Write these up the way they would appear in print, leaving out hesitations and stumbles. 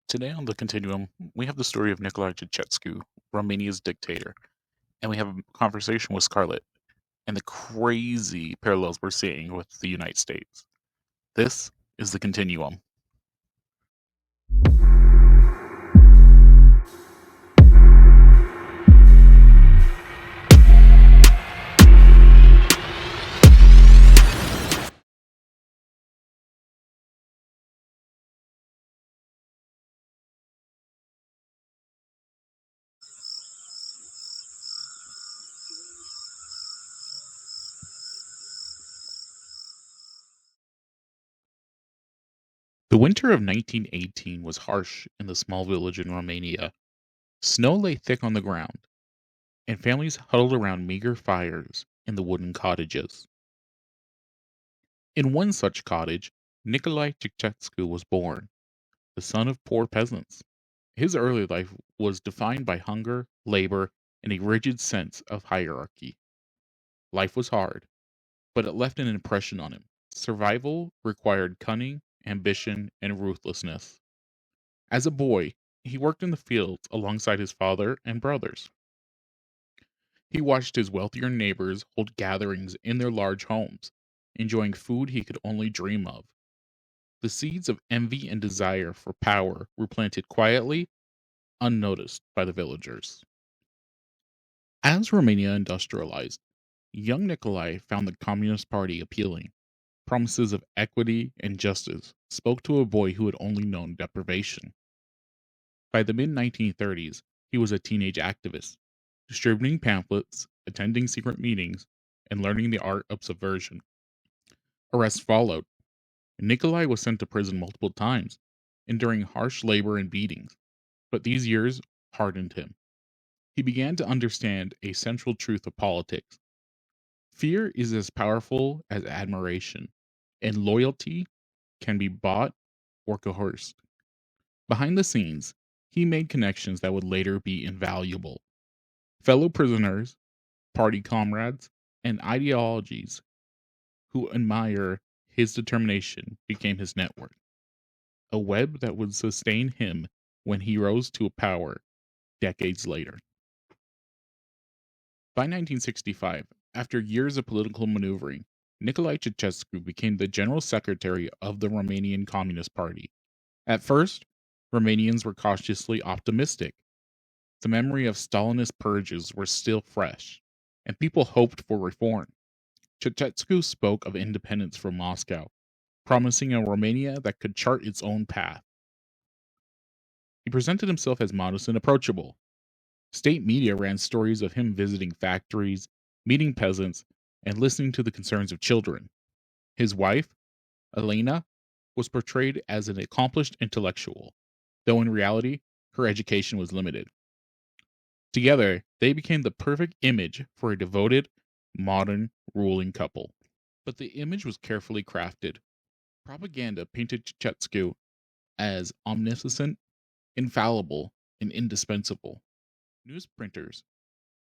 Today on the Continuum, we have the story of Nicolae Ceaușescu, Romania's dictator, and we have a conversation with Scarlett and the crazy parallels we're seeing with the United States. This is the Continuum. The winter of 1918 was harsh in the small village in Romania. Snow lay thick on the ground, and families huddled around meager fires in the wooden cottages. In one such cottage, Nicolae Ceaușescu was born, the son of poor peasants. His early life was defined by hunger, labor, and a rigid sense of hierarchy. Life was hard, but it left an impression on him. Survival required cunning, ambition, and ruthlessness. As a boy, he worked in the fields alongside his father and brothers. He watched his wealthier neighbors hold gatherings in their large homes, enjoying food he could only dream of. The seeds of envy and desire for power were planted quietly, unnoticed by the villagers. As Romania industrialized, young Nicolae found the Communist Party appealing. Promises of equity and justice spoke to a boy who had only known deprivation. By the mid 1930s, he was a teenage activist, distributing pamphlets, attending secret meetings, and learning the art of subversion. Arrests followed. Nicolae was sent to prison multiple times, enduring harsh labor and beatings, but these years hardened him. He began to understand a central truth of politics. Fear is as powerful as admiration, and loyalty can be bought or coerced. Behind the scenes, he made connections that would later be invaluable. Fellow prisoners, party comrades, and ideologies who admire his determination became his network, a web that would sustain him when he rose to power decades later. By 1965, after years of political maneuvering, Nicolae Ceaușescu became the general secretary of the Romanian Communist Party. At first, Romanians were cautiously optimistic. The memory of Stalinist purges were still fresh, and people hoped for reform. Ceaușescu spoke of independence from Moscow, promising a Romania that could chart its own path. He presented himself as modest and approachable. State media ran stories of him visiting factories, meeting peasants, and listening to the concerns of children. His wife, Elena, was portrayed as an accomplished intellectual, though in reality, her education was limited. Together, they became the perfect image for a devoted, modern ruling couple. But the image was carefully crafted. Propaganda painted Ceaușescu as omniscient, infallible, and indispensable. Newsprinters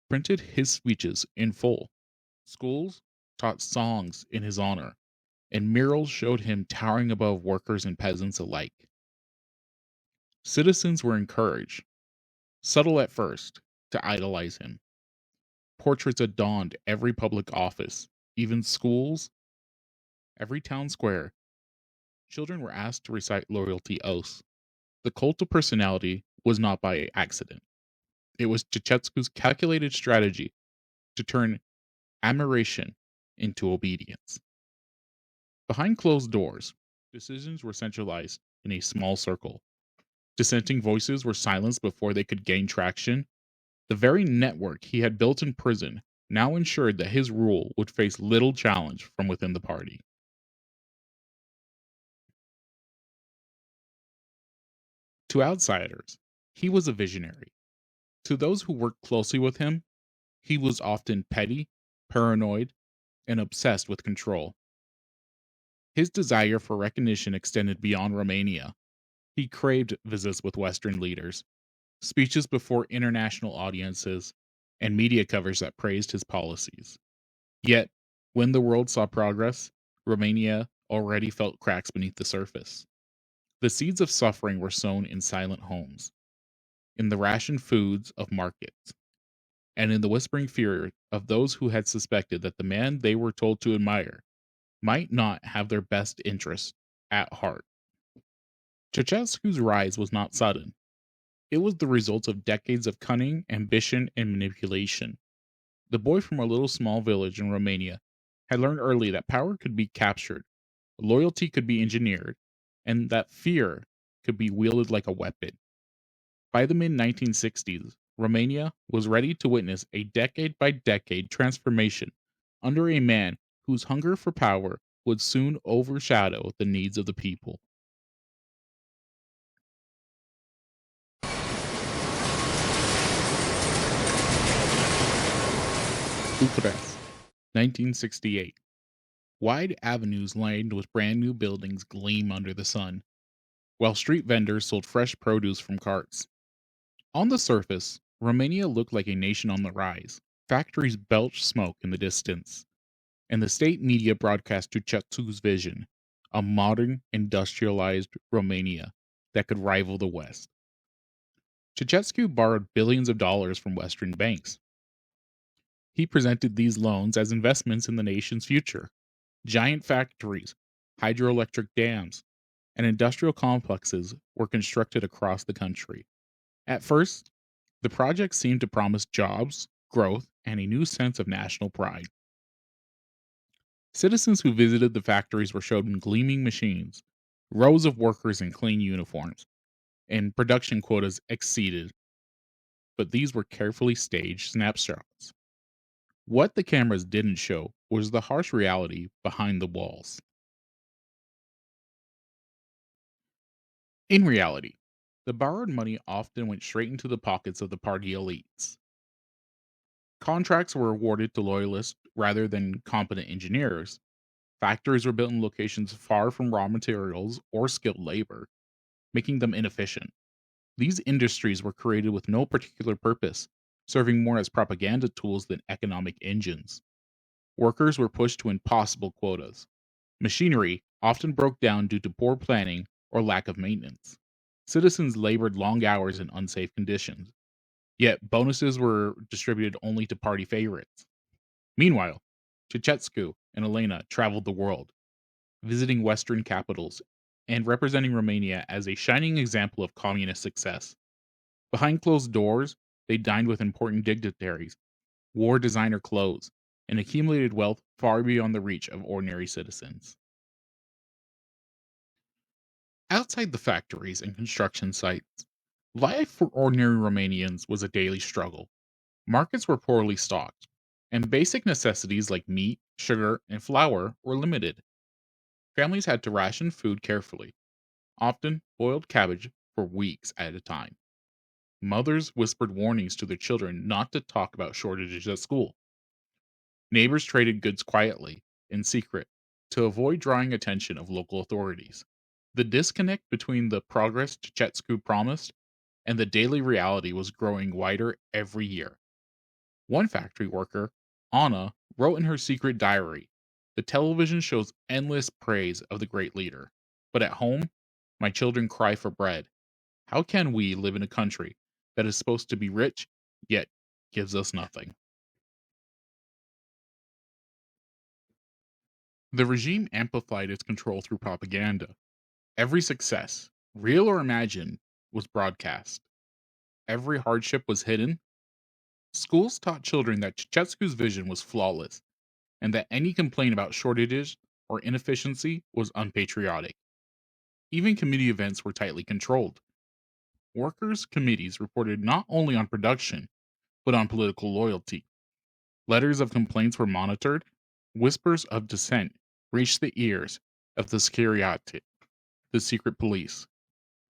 printed his speeches in full. Schools taught songs in his honor, and murals showed him towering above workers and peasants alike. Citizens were encouraged, subtle at first, to idolize him. Portraits adorned every public office, even schools, every town square. Children were asked to recite loyalty oaths. The cult of personality was not by accident. It was Ceaușescu's calculated strategy to turn admiration into obedience. Behind closed doors, decisions were centralized in a small circle. Dissenting voices were silenced before they could gain traction. The very network he had built in prison now ensured that his rule would face little challenge from within the party. To outsiders, he was a visionary. To those who worked closely with him, he was often petty, paranoid, and obsessed with control. His desire for recognition extended beyond Romania. He craved visits with Western leaders, speeches before international audiences, and media covers that praised his policies. Yet, when the world saw progress, Romania already felt cracks beneath the surface. The seeds of suffering were sown in silent homes, in the rationed foods of markets, and in the whispering fear of those who had suspected that the man they were told to admire might not have their best interests at heart. Ceausescu's rise was not sudden. It was the result of decades of cunning, ambition, and manipulation. The boy from a little small village in Romania had learned early that power could be captured, loyalty could be engineered, and that fear could be wielded like a weapon. By the mid 1960s, Romania was ready to witness a decade by decade transformation under a man whose hunger for power would soon overshadow the needs of the people. Bucharest, 1968. Wide avenues lined with brand new buildings gleam under the sun, while street vendors sold fresh produce from carts. On the surface, Romania looked like a nation on the rise. Factories belched smoke in the distance, and the state media broadcast Ceausescu's vision, a modern, industrialized Romania that could rival the West. Ceausescu borrowed billions of dollars from Western banks. He presented these loans as investments in the nation's future. Giant factories, hydroelectric dams, and industrial complexes were constructed across the country. At first, the project seemed to promise jobs, growth, and a new sense of national pride. Citizens who visited the factories were shown gleaming machines, rows of workers in clean uniforms, and production quotas exceeded. But these were carefully staged snapshots. What the cameras didn't show was the harsh reality behind the walls. In reality, the borrowed money often went straight into the pockets of the party elites. Contracts were awarded to loyalists rather than competent engineers. Factories were built in locations far from raw materials or skilled labor, making them inefficient. These industries were created with no particular purpose, serving more as propaganda tools than economic engines. Workers were pushed to impossible quotas. Machinery often broke down due to poor planning or lack of maintenance. Citizens labored long hours in unsafe conditions, yet bonuses were distributed only to party favorites. Meanwhile, Ceausescu and Elena traveled the world, visiting Western capitals and representing Romania as a shining example of communist success. Behind closed doors, they dined with important dignitaries, wore designer clothes, and accumulated wealth far beyond the reach of ordinary citizens. Outside the factories and construction sites, life for ordinary Romanians was a daily struggle. Markets were poorly stocked, and basic necessities like meat, sugar, and flour were limited. Families had to ration food carefully, often boiled cabbage for weeks at a time. Mothers whispered warnings to their children not to talk about shortages at school. Neighbors traded goods quietly, in secret, to avoid drawing attention of local authorities. The disconnect between the progress Ceausescu promised and the daily reality was growing wider every year. One factory worker, Anna, wrote in her secret diary, "The television shows endless praise of the great leader. But at home, my children cry for bread. How can we live in a country that is supposed to be rich, yet gives us nothing?" The regime amplified its control through propaganda. Every success, real or imagined, was broadcast. Every hardship was hidden. Schools taught children that Ceausescu's vision was flawless and that any complaint about shortages or inefficiency was unpatriotic. Even committee events were tightly controlled. Workers' committees reported not only on production, but on political loyalty. Letters of complaints were monitored. Whispers of dissent reached the ears of the Securitate, the secret police.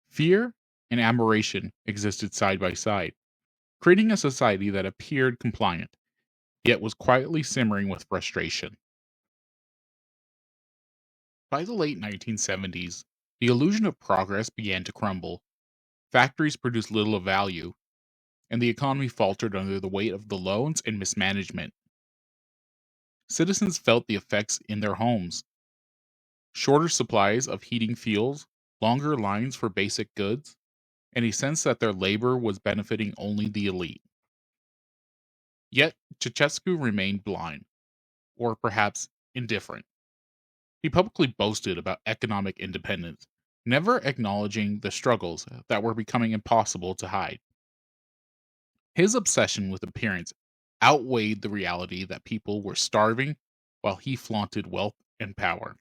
Fear and admiration existed side by side, creating a society that appeared compliant, yet was quietly simmering with frustration. By the late 1970s, the illusion of progress began to crumble. Factories produced little of value, and the economy faltered under the weight of the loans and mismanagement. Citizens felt the effects in their homes. Shorter supplies of heating fuels, longer lines for basic goods, and he sensed that their labor was benefiting only the elite. Yet, Ceausescu remained blind, or perhaps indifferent. He publicly boasted about economic independence, never acknowledging the struggles that were becoming impossible to hide. His obsession with appearance outweighed the reality that people were starving while he flaunted wealth and power.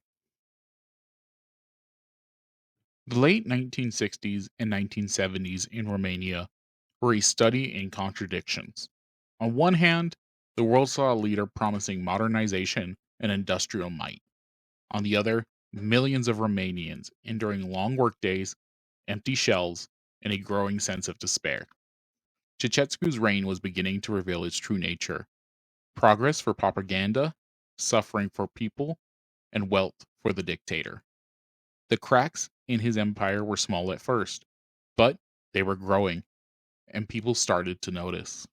The late 1960s and 1970s in Romania were a study in contradictions. On one hand, the world saw a leader promising modernization and industrial might. On the other, millions of Romanians enduring long workdays, empty shelves, and a growing sense of despair. Ceausescu's reign was beginning to reveal its true nature: progress for propaganda, suffering for people, and wealth for the dictator. The cracks in his empire were small at first, but they were growing, and people started to notice.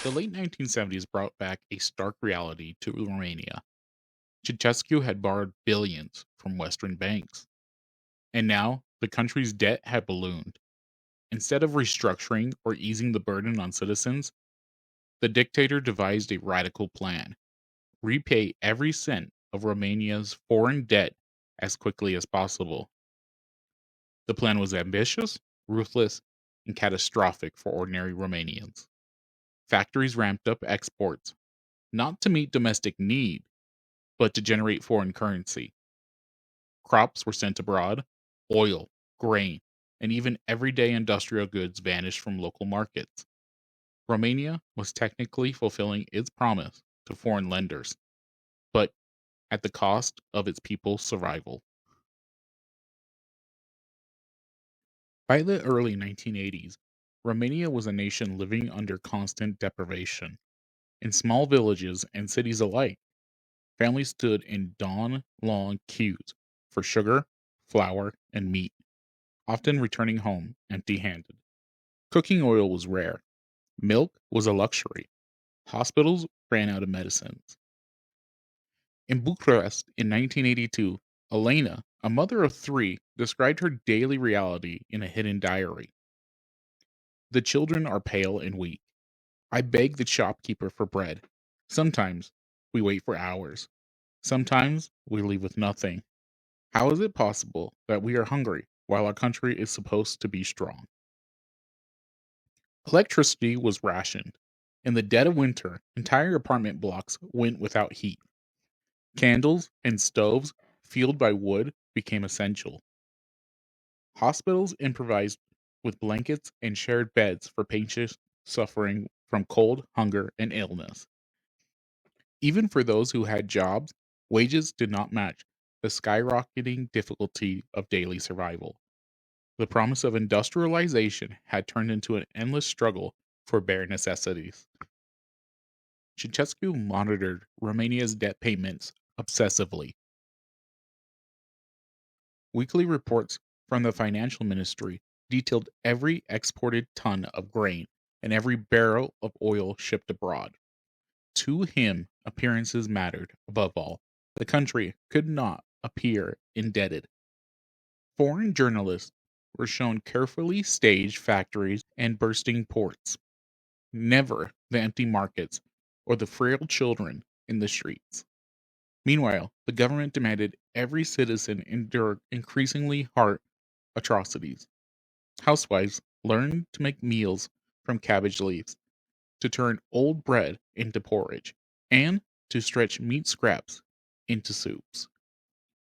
The late 1970s brought back a stark reality to Romania. Ceausescu had borrowed billions from Western banks, and now the country's debt had ballooned. Instead of restructuring or easing the burden on citizens, the dictator devised a radical plan: repay every cent of Romania's foreign debt as quickly as possible. The plan was ambitious, ruthless, and catastrophic for ordinary Romanians. Factories ramped up exports, not to meet domestic need, but to generate foreign currency. Crops were sent abroad, oil, grain, and even everyday industrial goods vanished from local markets. Romania was technically fulfilling its promise to foreign lenders, but at the cost of its people's survival. By the early 1980s, Romania was a nation living under constant deprivation. In small villages and cities alike, families stood in dawn-long queues for sugar, flour, and meat, often returning home empty-handed. Cooking oil was rare. Milk was a luxury. Hospitals ran out of medicines. In Bucharest in 1982, Elena, a mother of three, described her daily reality in a hidden diary. The children are pale and weak. I beg the shopkeeper for bread. Sometimes we wait for hours. Sometimes we leave with nothing. How is it possible that we are hungry while our country is supposed to be strong? Electricity was rationed. In the dead of winter, entire apartment blocks went without heat. Candles and stoves fueled by wood became essential. Hospitals improvised with blankets and shared beds for patients suffering from cold, hunger, and illness. Even for those who had jobs, wages did not match the skyrocketing difficulty of daily survival. The promise of industrialization had turned into an endless struggle for bare necessities. Ceausescu monitored Romania's debt payments obsessively. Weekly reports from the financial ministry detailed every exported ton of grain and every barrel of oil shipped abroad. To him, appearances mattered above all. The country could not appear indebted. Foreign journalists were shown carefully staged factories and bursting ports, never the empty markets or the frail children in the streets. Meanwhile, the government demanded every citizen endure increasingly hard atrocities. Housewives learned to make meals from cabbage leaves, to turn old bread into porridge, and to stretch meat scraps into soups.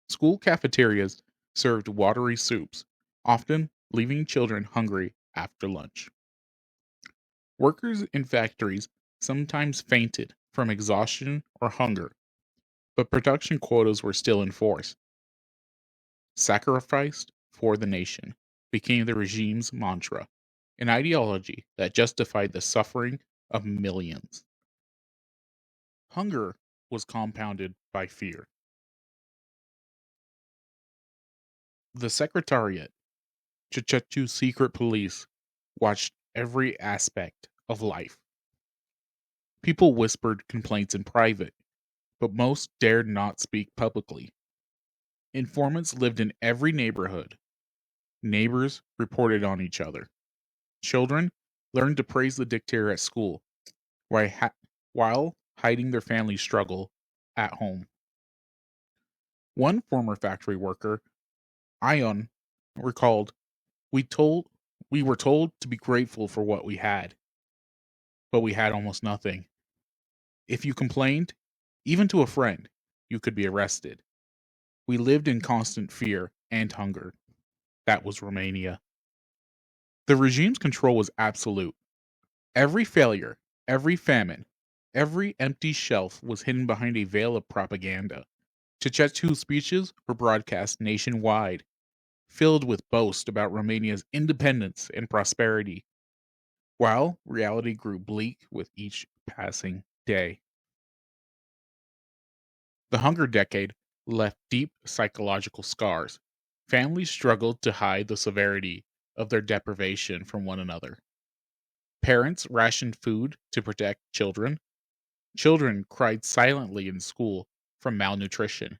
School cafeterias served watery soups, often leaving children hungry after lunch. Workers in factories sometimes fainted from exhaustion or hunger, but production quotas were still in force. Sacrificed for the nation became the regime's mantra, an ideology that justified the suffering of millions. Hunger was compounded by fear. The Secretariat, Ceausescu's secret police, watched every aspect of life. People whispered complaints in private, but most dared not speak publicly. Informants lived in every neighborhood. Neighbors reported on each other. Children learned to praise the dictator at school while hiding their family struggle at home. One former factory worker, Ion, recalled, "We told we were told to be grateful for what we had, but we had almost nothing. If you complained, even to a friend, you could be arrested. We lived in constant fear and hunger." That was Romania. The regime's control was absolute. Every failure, every famine, every empty shelf was hidden behind a veil of propaganda. Ceaușescu's speeches were broadcast nationwide, filled with boast about Romania's independence and prosperity, while reality grew bleak with each passing day. The Hunger Decade left deep psychological scars. Families struggled to hide the severity of their deprivation from one another. Parents rationed food to protect children. Children cried silently in school from malnutrition.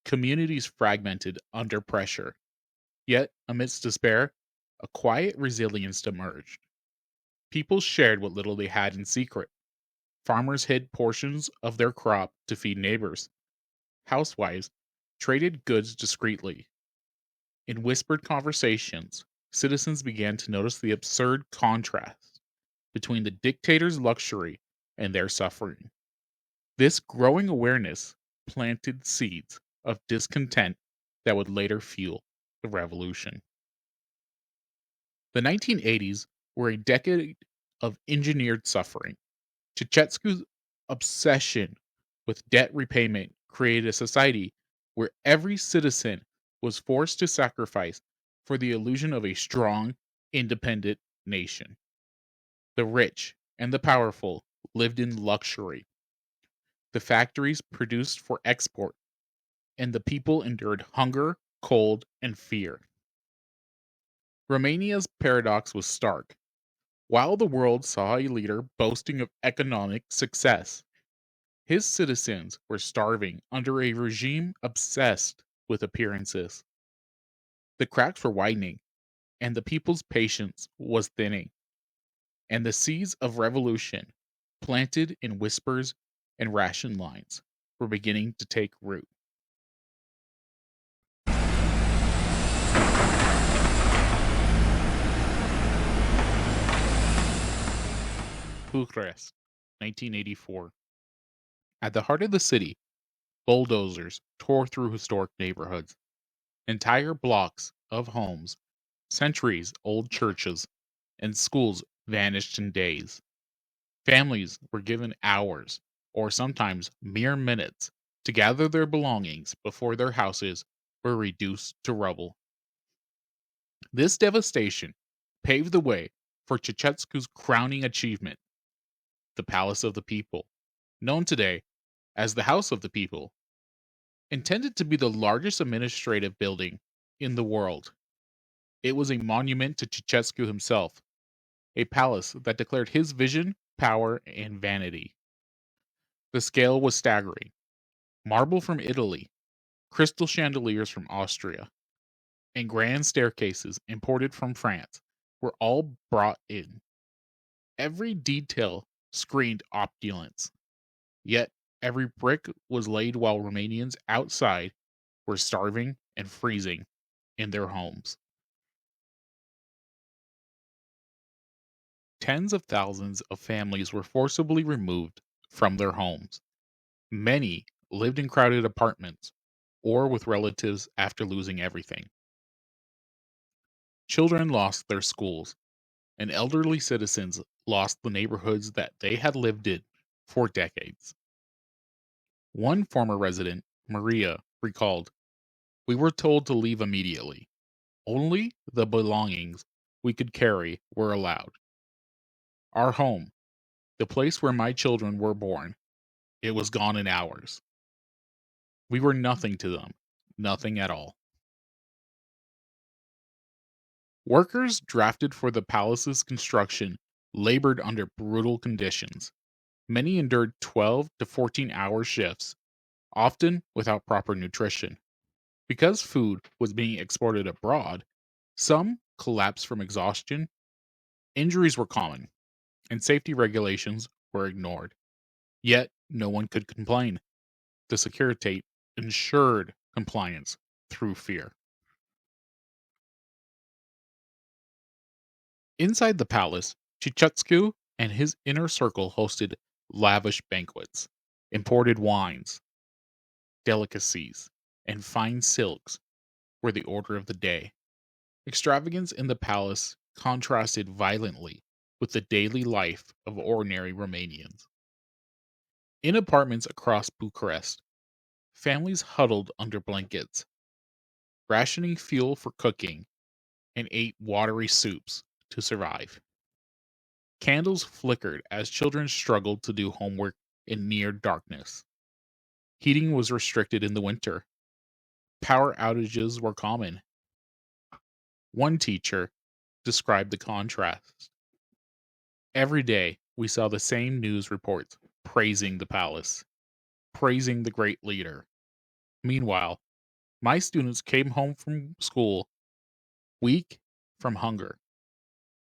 Communities fragmented under pressure. Yet, amidst despair, a quiet resilience emerged. People shared what little they had in secret. Farmers hid portions of their crop to feed neighbors. Housewives traded goods discreetly. In whispered conversations, citizens began to notice the absurd contrast between the dictator's luxury and their suffering. This growing awareness planted seeds of discontent that would later fuel the revolution. The 1980s were a decade of engineered suffering. Ceaușescu's obsession with debt repayment created a society where every citizen was forced to sacrifice for the illusion of a strong, independent nation. The rich and the powerful lived in luxury. The factories produced for export, and the people endured hunger, cold, and fear. Romania's paradox was stark. While the world saw a leader boasting of economic success, his citizens were starving under a regime obsessed with appearances. The cracks were widening, and the people's patience was thinning, and the seeds of revolution, planted in whispers and ration lines, were beginning to take root. Bucharest, 1984. At the heart of the city, bulldozers tore through historic neighborhoods. Entire blocks of homes, centuries old churches, and schools vanished in days. Families were given hours, or sometimes mere minutes, to gather their belongings before their houses were reduced to rubble. This devastation paved the way for Ceaușescu's crowning achievement, the Palace of the People, known today as the House of the People. Intended to be the largest administrative building in the world, it was a monument to Ceaușescu himself, a palace that declared his vision, power, and vanity. The scale was staggering. Marble from Italy, crystal chandeliers from Austria, and grand staircases imported from France were all brought in. Every detail screamed opulence, yet every brick was laid while Romanians outside were starving and freezing in their homes. Tens of thousands of families were forcibly removed from their homes. Many lived in crowded apartments or with relatives after losing everything. Children lost their schools, and elderly citizens lost the neighborhoods that they had lived in for decades. One former resident, Maria, recalled, "We were told to leave immediately. Only the belongings we could carry were allowed. Our home, the place where my children were born, it was gone in hours. We were nothing to them, nothing at all." Workers drafted for the palace's construction labored under brutal conditions. Many endured 12 to 14-hour shifts, often without proper nutrition. Because food was being exported abroad, some collapsed from exhaustion, injuries were common, and safety regulations were ignored. Yet, no one could complain. The Securitate ensured compliance through fear. Inside the palace, Ceaușescu and his inner circle hosted lavish banquets. Imported wines, delicacies, and fine silks were the order of the day. Extravagance in the palace contrasted violently with the daily life of ordinary Romanians. In apartments across Bucharest, families huddled under blankets, rationing fuel for cooking, and ate watery soups to survive. Candles flickered as children struggled to do homework in near darkness. Heating was restricted in the winter. Power outages were common. One teacher described the contrast. Every day, we saw the same news reports praising the palace, praising the great leader. Meanwhile, my students came home from school weak from hunger.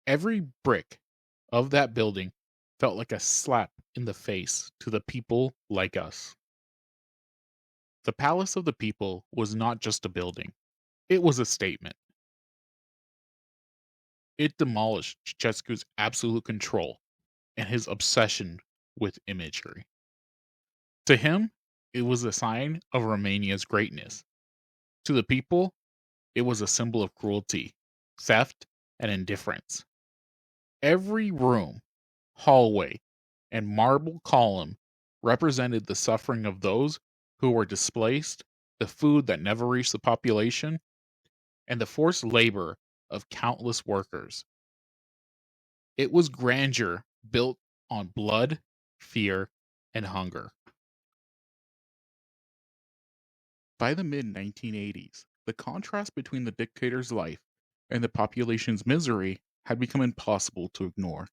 Every brick of that building felt like a slap in the face to the people like us. The Palace of the People was not just a building, it was a statement. It demolished Ceausescu's absolute control and his obsession with imagery. To him, it was a sign of Romania's greatness. To the people, it was a symbol of cruelty, theft, and indifference. Every room, hallway, and marble column represented the suffering of those who were displaced, the food that never reached the population, and the forced labor of countless workers. It was grandeur built on blood, fear, and hunger. By the mid 1980s, the contrast between the dictator's life and the population's misery had become impossible to ignore.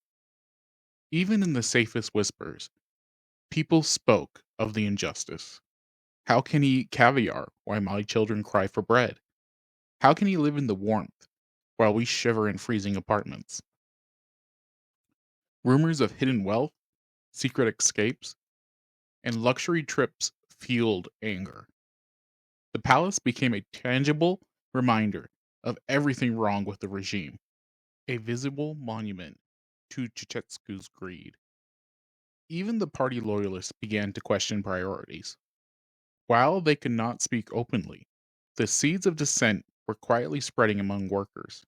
Even in the safest whispers, people spoke of the injustice. How can he eat caviar while my children cry for bread? How can he live in the warmth while we shiver in freezing apartments? Rumors of hidden wealth, secret escapes, and luxury trips fueled anger. The palace became a tangible reminder of everything wrong with the regime, a visible monument to Ceausescu's greed. Even the party loyalists began to question priorities. While they could not speak openly, the seeds of dissent were quietly spreading among workers,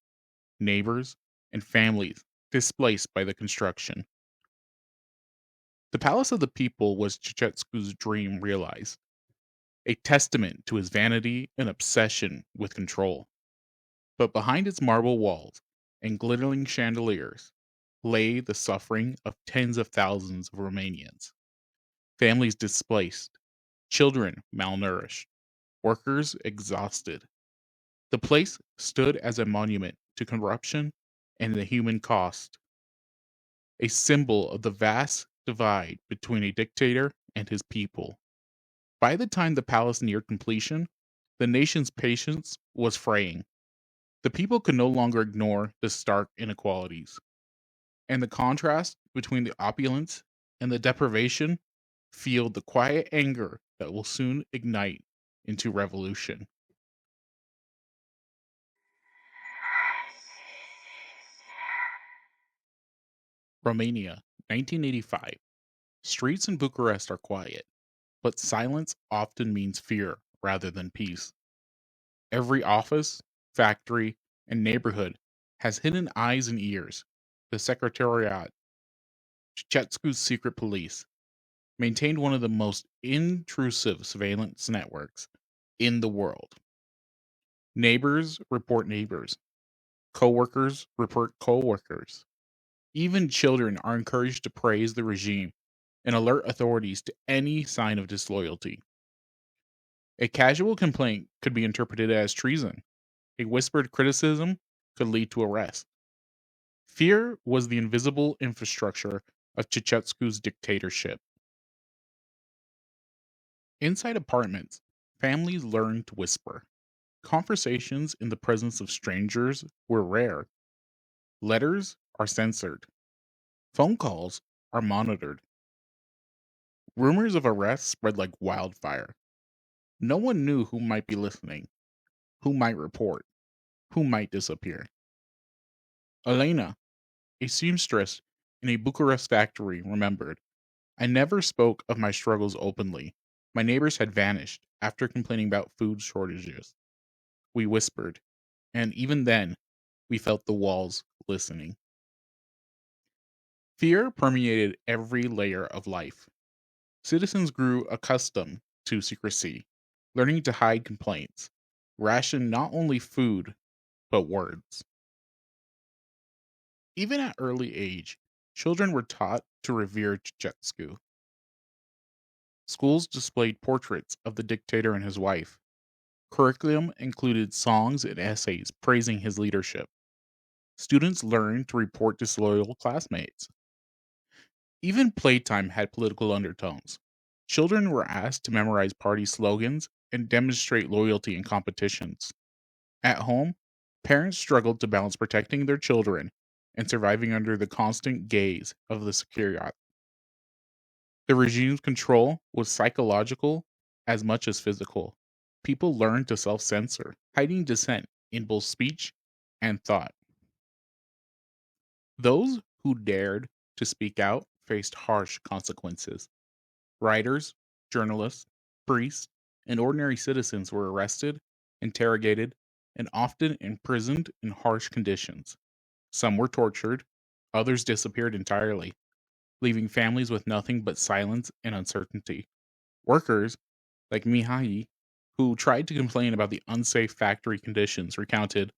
neighbors, and families displaced by the construction. The Palace of the People was Ceausescu's dream realized, a testament to his vanity and obsession with control. But behind its marble walls and glittering chandeliers lay the suffering of tens of thousands of Romanians, families displaced, children malnourished, workers exhausted. The place stood as a monument to corruption and the human cost, a symbol of the vast divide between a dictator and his people. By the time the palace neared completion, the nation's patience was fraying. The people could no longer ignore the stark inequalities, and the contrast between the opulence and the deprivation fueled the quiet anger that will soon ignite into revolution. Romania, 1985. Streets in Bucharest are quiet, but silence often means fear rather than peace. Every office, factory, and neighborhood has hidden eyes and ears. The Secretariat, Ceausescu's secret police, maintained one of the most intrusive surveillance networks in the world. Neighbors report neighbors, coworkers report coworkers. Even children are encouraged to praise the regime and alert authorities to any sign of disloyalty. A casual complaint could be interpreted as treason. A whispered criticism could lead to arrest. Fear was the invisible infrastructure of Ceausescu's dictatorship. Inside apartments, families learned to whisper. Conversations in the presence of strangers were rare. Letters are censored. Phone calls are monitored. Rumors of arrests spread like wildfire. No one knew who might be listening, who might report, who might disappear. Elena, a seamstress in a Bucharest factory, remembered, I never spoke of my struggles openly. My neighbors had vanished after complaining about food shortages. We whispered, and even then, we felt the walls listening. Fear permeated every layer of life. Citizens grew accustomed to secrecy, learning to hide complaints, ration not only food, but words. Even at early age, children were taught to revere Ceausescu. Schools displayed portraits of the dictator and his wife. Curriculum included songs and essays praising his leadership. Students learned to report disloyal classmates. Even playtime had political undertones. Children were asked to memorize party slogans and demonstrate loyalty in competitions. At home, parents struggled to balance protecting their children and surviving under the constant gaze of the Securiat. The regime's control was psychological as much as physical. People learned to self censor, hiding dissent in both speech and thought. Those who dared to speak out faced harsh consequences. Writers, journalists, priests, and ordinary citizens were arrested, interrogated, and often imprisoned in harsh conditions. Some were tortured, others disappeared entirely, leaving families with nothing but silence and uncertainty. Workers, like Mihai, who tried to complain about the unsafe factory conditions, recounted,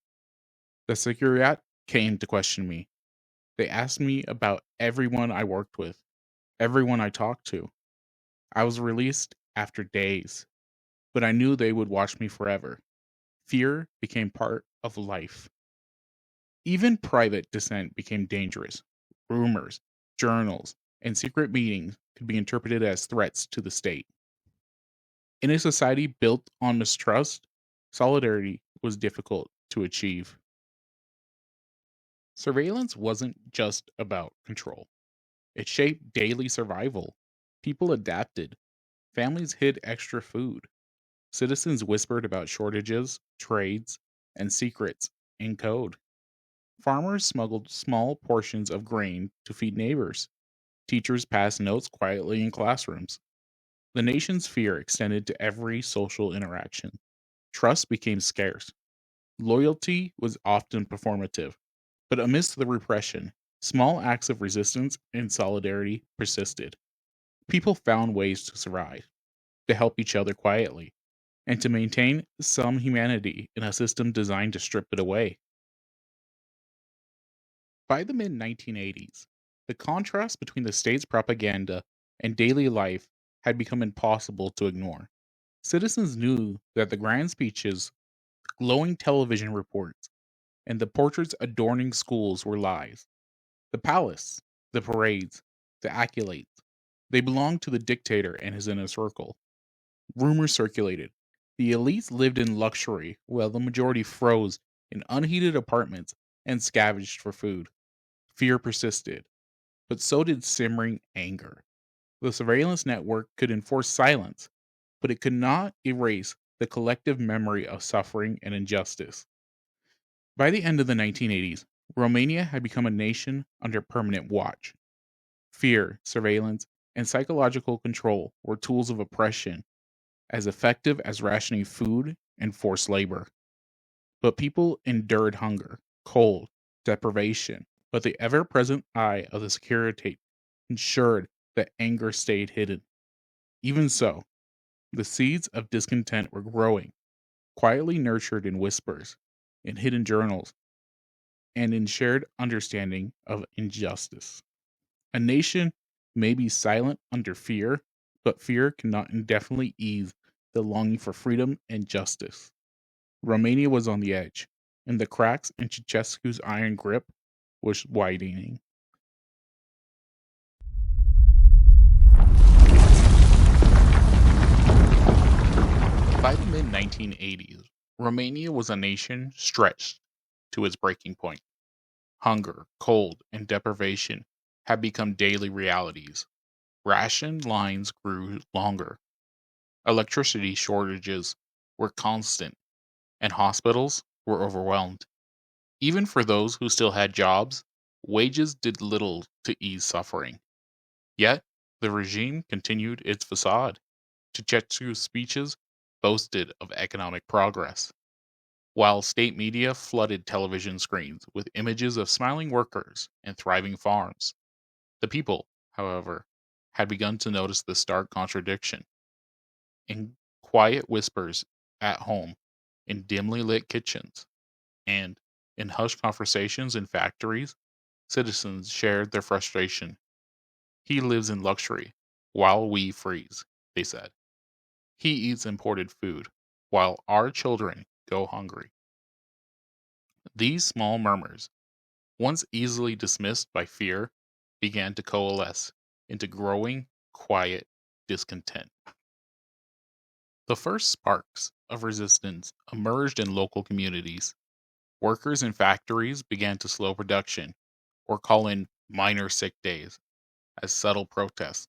the Securiat came to question me. They asked me about everyone I worked with, everyone I talked to. I was released after days, but I knew they would watch me forever. Fear became part of life. Even private dissent became dangerous. Rumors, journals, and secret meetings could be interpreted as threats to the state. In a society built on mistrust, solidarity was difficult to achieve. Surveillance wasn't just about control, it shaped daily survival. People adapted, families hid extra food, citizens whispered about shortages, trades, and secrets in code. Farmers smuggled small portions of grain to feed neighbors. Teachers passed notes quietly in classrooms. The nation's fear extended to every social interaction. Trust became scarce. Loyalty was often performative, but amidst the repression, small acts of resistance and solidarity persisted. People found ways to survive, to help each other quietly, and to maintain some humanity in a system designed to strip it away. By the mid 1980s, the contrast between the state's propaganda and daily life had become impossible to ignore. Citizens knew that the grand speeches, glowing television reports, and the portraits adorning schools were lies. The palace, the parades, the accolades, they belonged to the dictator and his inner circle. Rumors circulated. The elites lived in luxury while the majority froze in unheated apartments and scavenged for food. Fear persisted, but so did simmering anger. The surveillance network could enforce silence, but it could not erase the collective memory of suffering and injustice. By the end of the 1980s, Romania had become a nation under permanent watch. Fear, surveillance, and psychological control were tools of oppression as effective as rationing food and forced labor. But people endured hunger, cold, deprivation, but the ever present eye of the security ensured that anger stayed hidden. Even so, the seeds of discontent were growing, quietly nurtured in whispers, in hidden journals, and in shared understanding of injustice. A nation may be silent under fear, but fear cannot indefinitely ease the longing for freedom and justice. Romania was on the edge, and the cracks in Ceausescu's iron grip was widening. 1980s, Romania was a nation stretched to its breaking point. Hunger, cold, and deprivation had become daily realities. Ration lines grew longer. Electricity shortages were constant, and hospitals were overwhelmed. Even for those who still had jobs, wages did little to ease suffering. Yet, the regime continued its facade. Ceaușescu's speeches boasted of economic progress, while state media flooded television screens with images of smiling workers and thriving farms. The people, however, had begun to notice the stark contradiction. In quiet whispers at home, in dimly lit kitchens, and in hushed conversations in factories, citizens shared their frustration. He lives in luxury, while we freeze, they said. He eats imported food, while our children go hungry. These small murmurs, once easily dismissed by fear, began to coalesce into growing, quiet discontent. The first sparks of resistance emerged in local communities. Workers in factories began to slow production or call in minor sick days as subtle protests.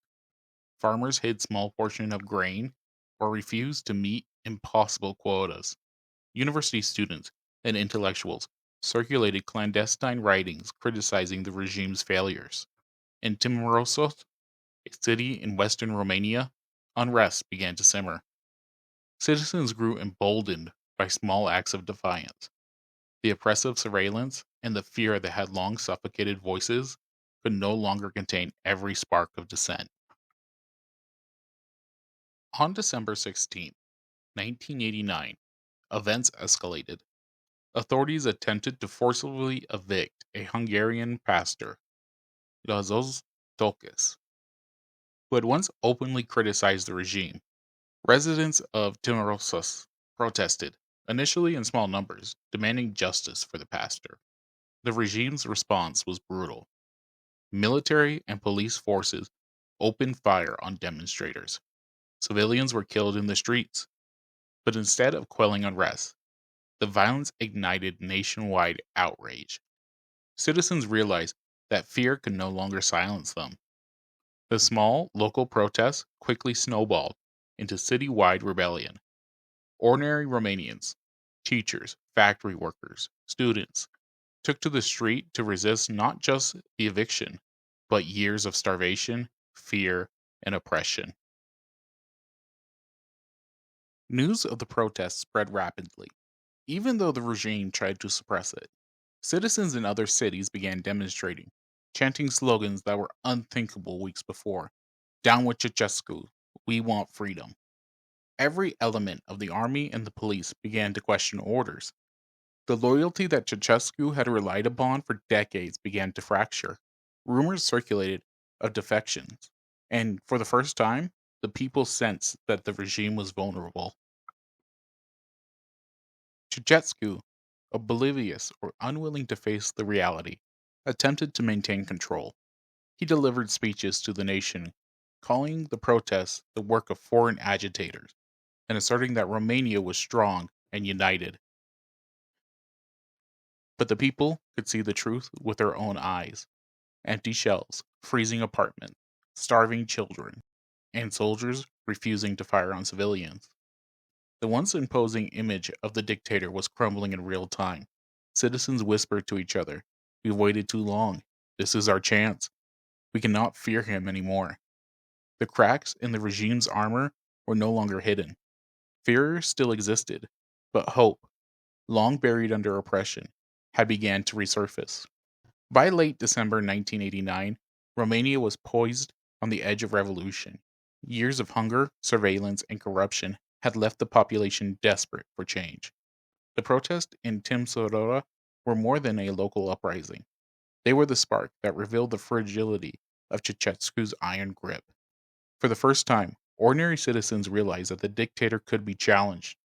Farmers hid small portions of grain or refused to meet impossible quotas. University students and intellectuals circulated clandestine writings criticizing the regime's failures. In Timirosos, a city in western Romania, unrest began to simmer. Citizens grew emboldened by small acts of defiance. The oppressive surveillance and the fear that had long suffocated voices could no longer contain every spark of dissent. On December 16, 1989, events escalated. Authorities attempted to forcibly evict a Hungarian pastor, Lazos Tokes, who had once openly criticized the regime. Residents of Timirosos protested, initially in small numbers, demanding justice for the pastor. The regime's response was brutal. Military and police forces opened fire on demonstrators. Civilians were killed in the streets. But instead of quelling unrest, the violence ignited nationwide outrage. Citizens realized that fear could no longer silence them. The small local protests quickly snowballed into citywide rebellion. Ordinary Romanians, teachers, factory workers, students, took to the street to resist not just the eviction, but years of starvation, fear, and oppression. News of the protests spread rapidly, even though the regime tried to suppress it. Citizens in other cities began demonstrating, chanting slogans that were unthinkable weeks before. Down with Ceaușescu, we want freedom. Every element of the army and the police began to question orders. The loyalty that Ceaușescu had relied upon for decades began to fracture. Rumors circulated of defections, and for the first time, the people sensed that the regime was vulnerable. Ceaușescu, oblivious or unwilling to face the reality, attempted to maintain control. He delivered speeches to the nation, calling the protests the work of foreign agitators and asserting that Romania was strong and united. But the people could see the truth with their own eyes: empty shells, freezing apartments, starving children, and soldiers refusing to fire on civilians. The once imposing image of the dictator was crumbling in real time. Citizens whispered to each other, "We've waited too long. This is our chance. We cannot fear him anymore." The cracks in the regime's armor were no longer hidden. Fear still existed, but hope, long buried under oppression, had begun to resurface. By late December 1989, Romania was poised on the edge of revolution. Years of hunger, surveillance, and corruption had left the population desperate for change. The protests in Timisoara were more than a local uprising. They were the spark that revealed the fragility of Ceaușescu's iron grip. For the first time, ordinary citizens realized that the dictator could be challenged.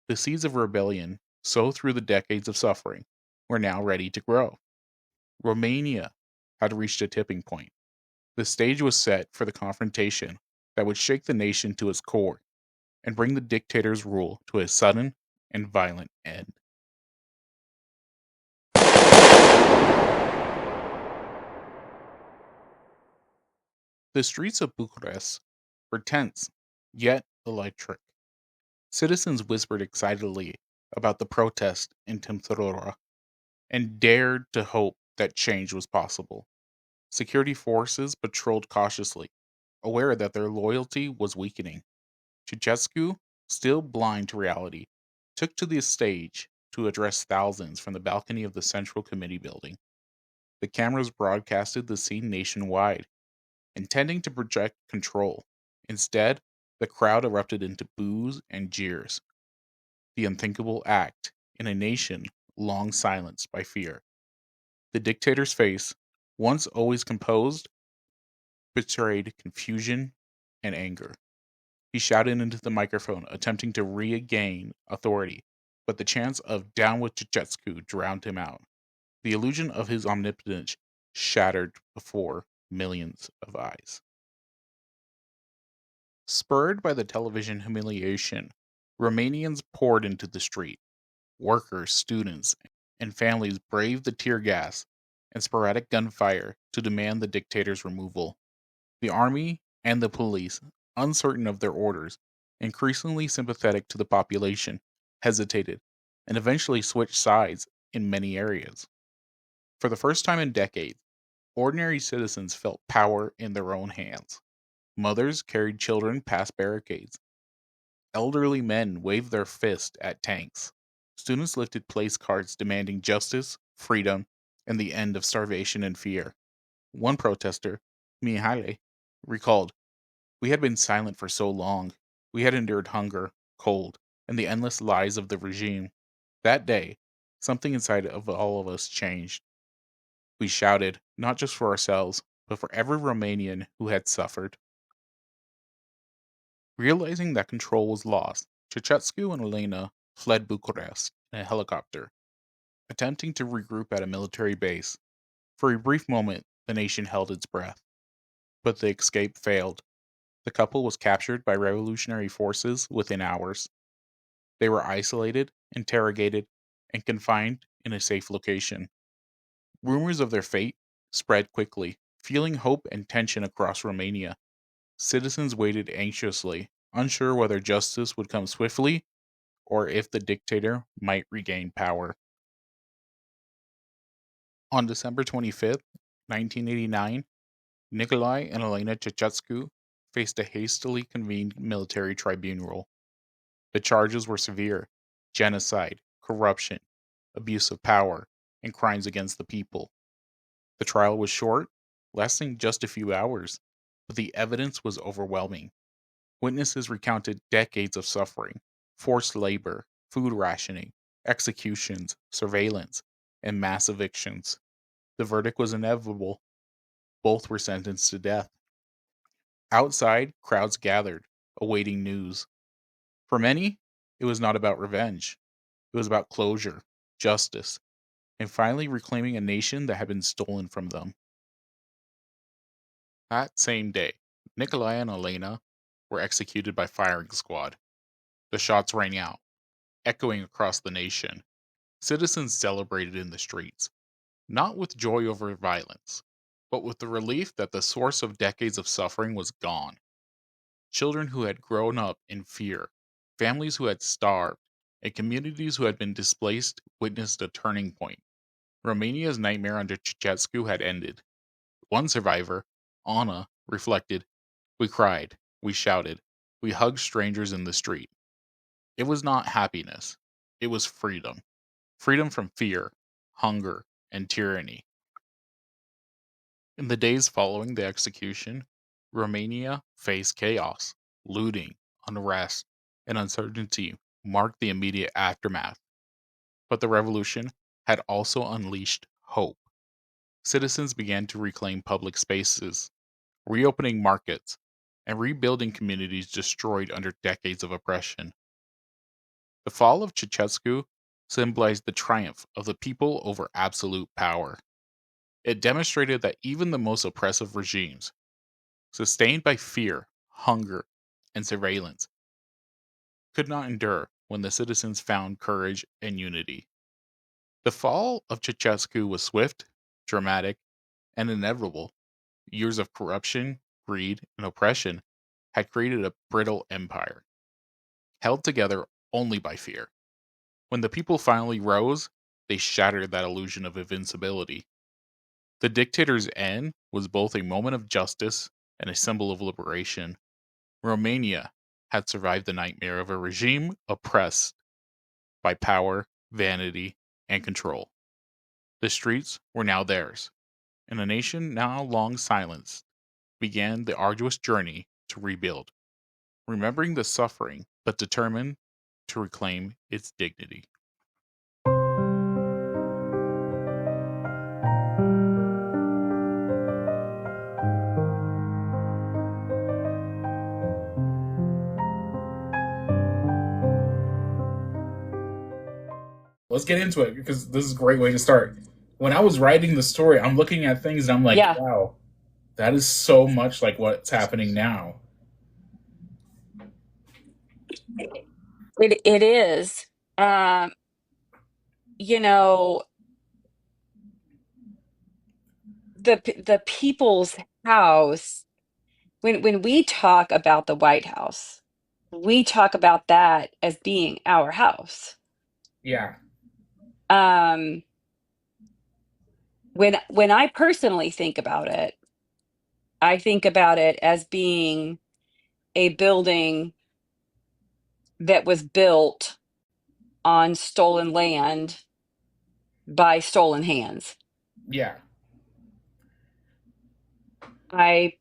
The seeds of rebellion, sowed through the decades of suffering, were now ready to grow. Romania had reached a tipping point. The stage was set for the confrontation that would shake the nation to its core. and bring the dictator's rule to a sudden and violent end. The streets of Bucharest were tense, yet electric. Citizens whispered excitedly about the protest in Timisoara and dared to hope that change was possible. Security forces patrolled cautiously, aware that their loyalty was weakening. Ceaușescu, still blind to reality, took to the stage to address thousands from the balcony of the Central Committee building. The cameras broadcasted the scene nationwide, intending to project control. Instead, the crowd erupted into boos and jeers. The unthinkable act in a nation long silenced by fear. The dictator's face, once always composed, betrayed confusion and anger. He shouted into the microphone, attempting to regain authority, but the chants of "Down with Ceaușescu" drowned him out. The illusion of his omnipotence shattered before millions of eyes. Spurred by the television humiliation, Romanians poured into the street. Workers, students, and families braved the tear gas and sporadic gunfire to demand the dictator's removal. The army and the police, uncertain of their orders, increasingly sympathetic to the population, hesitated and eventually switched sides in many areas. For the first time in decades, ordinary citizens felt power in their own hands. Mothers carried children past barricades. Elderly men waved their fists at tanks. Students lifted place cards demanding justice, freedom, and the end of starvation and fear. One protester, Mihaly, recalled, "We had been silent for so long. We had endured hunger, cold, and the endless lies of the regime. That day, something inside of all of us changed. We shouted, not just for ourselves, but for every Romanian who had suffered." Realizing that control was lost, Ceaușescu and Elena fled Bucharest in a helicopter, attempting to regroup at a military base. For a brief moment, the nation held its breath. But the escape failed. The couple was captured by revolutionary forces within hours. They were isolated, interrogated, and confined in a safe location. Rumors of their fate spread quickly, fueling hope and tension across Romania. Citizens waited anxiously, unsure whether justice would come swiftly or if the dictator might regain power. On December 25th, 1989, Nicolae and Elena Ceaușescu faced a hastily convened military tribunal. The charges were severe: genocide, corruption, abuse of power, and crimes against the people. The trial was short, lasting just a few hours, but the evidence was overwhelming. Witnesses recounted decades of suffering, forced labor, food rationing, executions, surveillance, and mass evictions. The verdict was inevitable. Both were sentenced to death. Outside, crowds gathered, awaiting news. For many, it was not about revenge. It was about closure, justice, and finally reclaiming a nation that had been stolen from them. That same day, Nicolae and Elena were executed by firing squad. The shots rang out, echoing across the nation. Citizens celebrated in the streets, not with joy over violence, but with the relief that the source of decades of suffering was gone. Children who had grown up in fear, families who had starved, and communities who had been displaced witnessed a turning point. Romania's nightmare under Ceaușescu had ended. One survivor, Anna, reflected, "We cried, we shouted, we hugged strangers in the street. It was not happiness, it was freedom. Freedom from fear, hunger, and tyranny." In the days following the execution, Romania faced chaos, looting, unrest, and uncertainty marked the immediate aftermath. But the revolution had also unleashed hope. Citizens began to reclaim public spaces, reopening markets, and rebuilding communities destroyed under decades of oppression. The fall of Ceaușescu symbolized the triumph of the people over absolute power. It demonstrated that even the most oppressive regimes, sustained by fear, hunger, and surveillance, could not endure when the citizens found courage and unity. The fall of Ceausescu was swift, dramatic, and inevitable. Years of corruption, greed, and oppression had created a brittle empire, held together only by fear. When the people finally rose, they shattered that illusion of invincibility. The dictator's end was both a moment of justice and a symbol of liberation. Romania had survived the nightmare of a regime oppressed by power, vanity, and control. The streets were now theirs, and a nation now long silenced began the arduous journey to rebuild, remembering the suffering but determined to reclaim its dignity. Let's get into it because this is a great way to start. When I was writing the story, I'm looking at things and I'm like, Yeah, wow, that is so much like what's happening now. it is. Um, you know, the people's house, when we talk about the White House, we talk about that as being our house. Yeah, Um, when I personally think about it, I think about it as being a building that was built on stolen land by stolen hands. yeah, I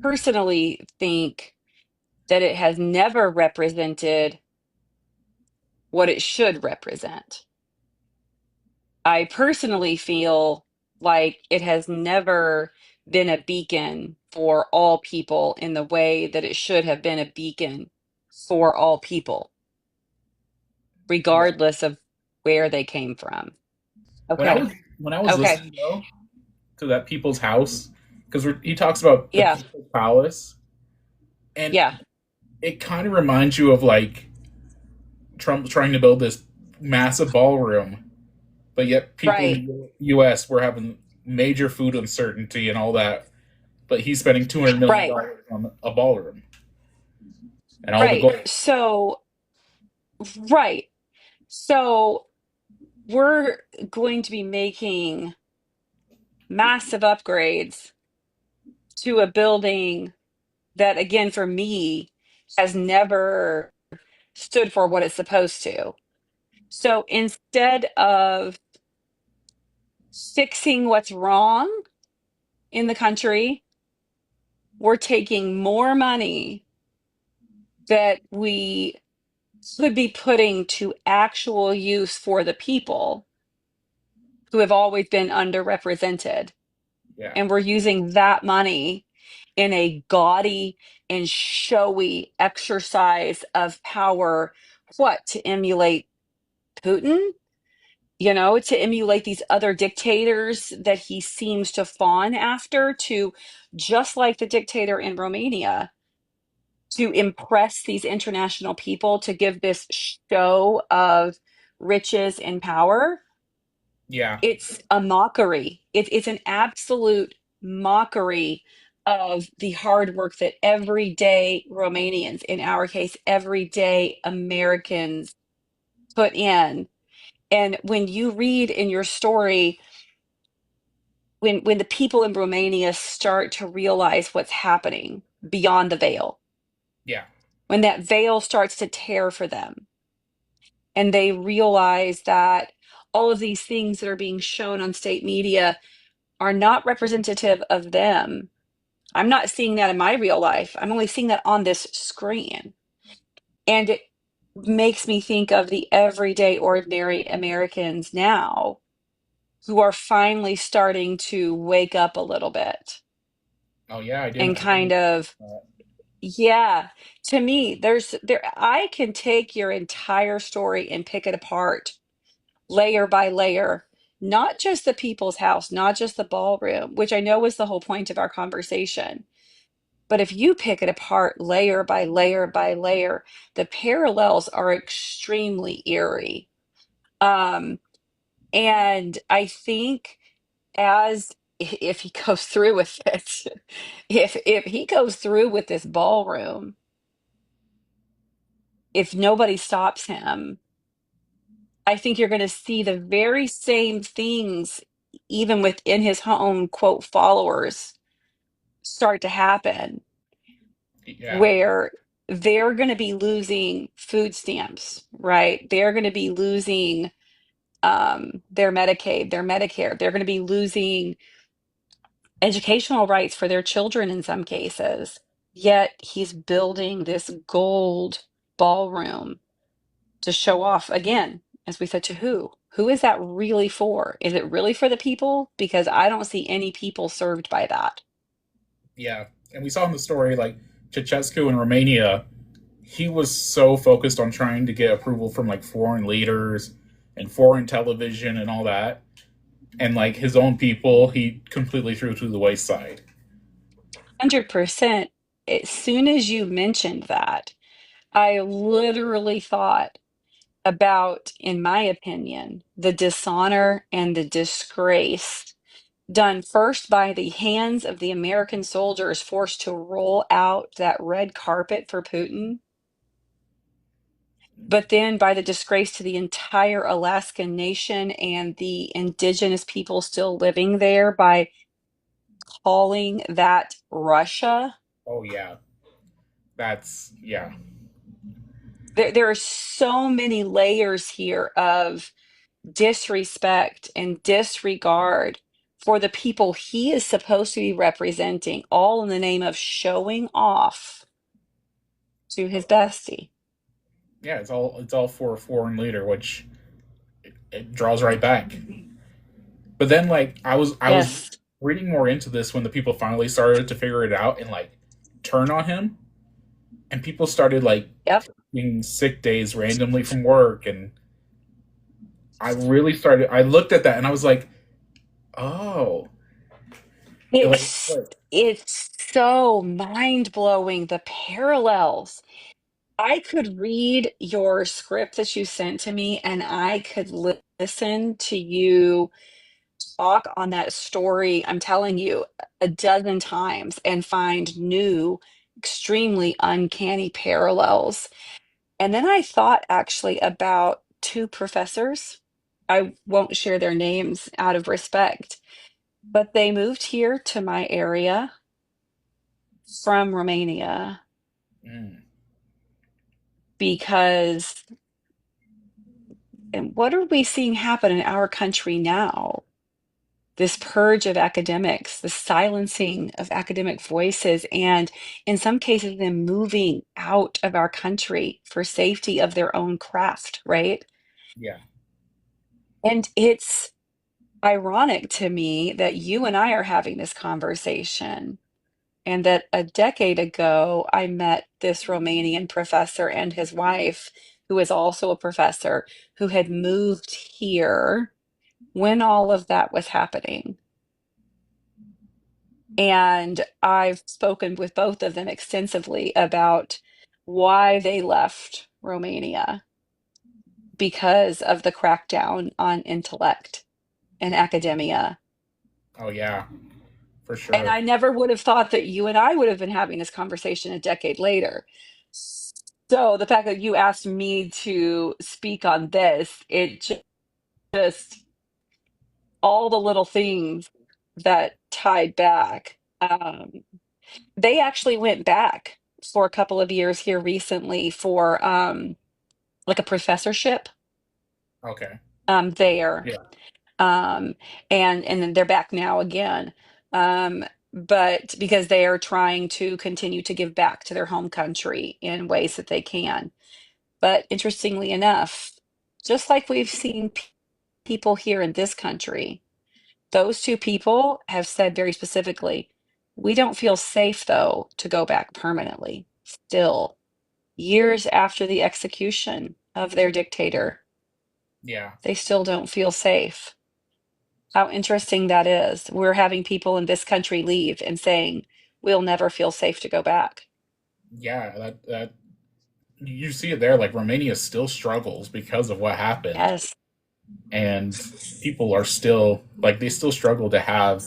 personally think that it has never represented what it should represent. I personally feel like it has never been a beacon for all people in the way that it should have been a beacon for all people, yeah. regardless of where they came from. When I Okay. was when I was Okay. listening though to that people's house, because he talks about the Yeah. people's palace, and Yeah. it kind of reminds you of like Trump trying to build this massive ballroom, but yet people in Right. the U.S. were having major food uncertainty and all that, but he's spending $200 million Right. on a ballroom and all the Right. gold. Right. So we're going to be making massive upgrades to a building that, again, for me, has never stood for what it's supposed to. So instead of fixing what's wrong in the country, we're taking more money that we could be putting to actual use for the people who have always been underrepresented. Yeah, And we're using that money in a gaudy and showy exercise of power, what, to emulate Putin? To emulate these other dictators that he seems to fawn after, to just like the dictator in Romania, to impress these international people, to give this show of riches and power. yeah, It's a mockery. It's an absolute mockery of the hard work that everyday Romanians, in our case, everyday Americans, put in. And when you read in your story, when the people in Romania start to realize what's happening beyond the veil, yeah, when that veil starts to tear for them, and they realize that all of these things that are being shown on state media are not representative of them. I'm not seeing that in my real life. I'm only seeing that on this screen. And it makes me think of the everyday, ordinary Americans now who are finally starting to wake up a little bit oh yeah. and I didn't. kind of, yeah, to me, I can take your entire story and pick it apart layer by layer, not just the people's house, not just the ballroom, which I know was the whole point of our conversation, But if you pick it apart layer by layer by layer, the parallels are extremely eerie. Um, and I think as if he goes through with it, if he goes through with this ballroom, if nobody stops him, I think you're going to see the very same things, even within his own quote followers, start to happen, Yeah. where they're going to be losing food stamps, right? They're going to be losing their Medicaid, their Medicare. They're going to be losing educational rights for their children in some cases. Yet he's building this gold ballroom to show off again, as we said, to who? Who is that really for? Is it really for the people? Because I don't see any people served by that. Yeah. And we saw in the story, like, Ceaușescu in Romania, he was so focused on trying to get approval from like foreign leaders and foreign television and all that. And like his own people, he completely threw to the wayside. 100%. As soon as you mentioned that, I literally thought about, in my opinion, the dishonor and the disgrace done first by the hands of the American soldiers forced to roll out that red carpet for Putin, but then by the disgrace to the entire Alaskan nation and the indigenous people still living there by calling that Russia. Oh yeah, that's yeah, There are so many layers here of disrespect and disregard for the people he is supposed to be representing, all in the name of showing off to his bestie. yeah. It's all for a foreign leader, which it draws right back. But then like I was Yes. reading more into this when the people finally started to figure it out and like turn on him, and people started like Yep. taking sick days randomly from work, and I really started. I looked at that and I was like, oh, like It's it's so mind-blowing, the parallels. I could read your script that you sent to me, and I could listen to you talk on that story, I'm telling you, a dozen times and find new, extremely uncanny parallels. And then I thought actually about two professors. I won't share their names out of respect, but they moved here to my area from Romania mm, because, and what are we seeing happen in our country now? This purge of academics, the silencing of academic voices, and in some cases, them moving out of our country for safety of their own craft, right? yeah, And it's ironic to me that you and I are having this conversation, and that a decade ago, I met this Romanian professor and his wife, who is also a professor, who had moved here when all of that was happening. And I've spoken with both of them extensively about why they left Romania because of the crackdown on intellect and academia. oh yeah, for And sure. I never would have thought that you and I would have been having this conversation a decade later. So the fact that you asked me to speak on this, it just all the little things that tied back. They actually went back for a couple of years here recently for like a professorship Okay, there. yeah, Um and then they're back now again. But because they are trying to continue to give back to their home country in ways that they can. But interestingly enough, just like we've seen people here in this country, those two people have said very specifically, we don't feel safe though to go back permanently. Still, years after the execution of their dictator, yeah, they still don't feel safe. How interesting that is. We're having people in this country leave and saying, we'll never feel safe to go back. Yeah, that you see it there. Like Romania still struggles because of what happened, Yes. and people are still like they still struggle to have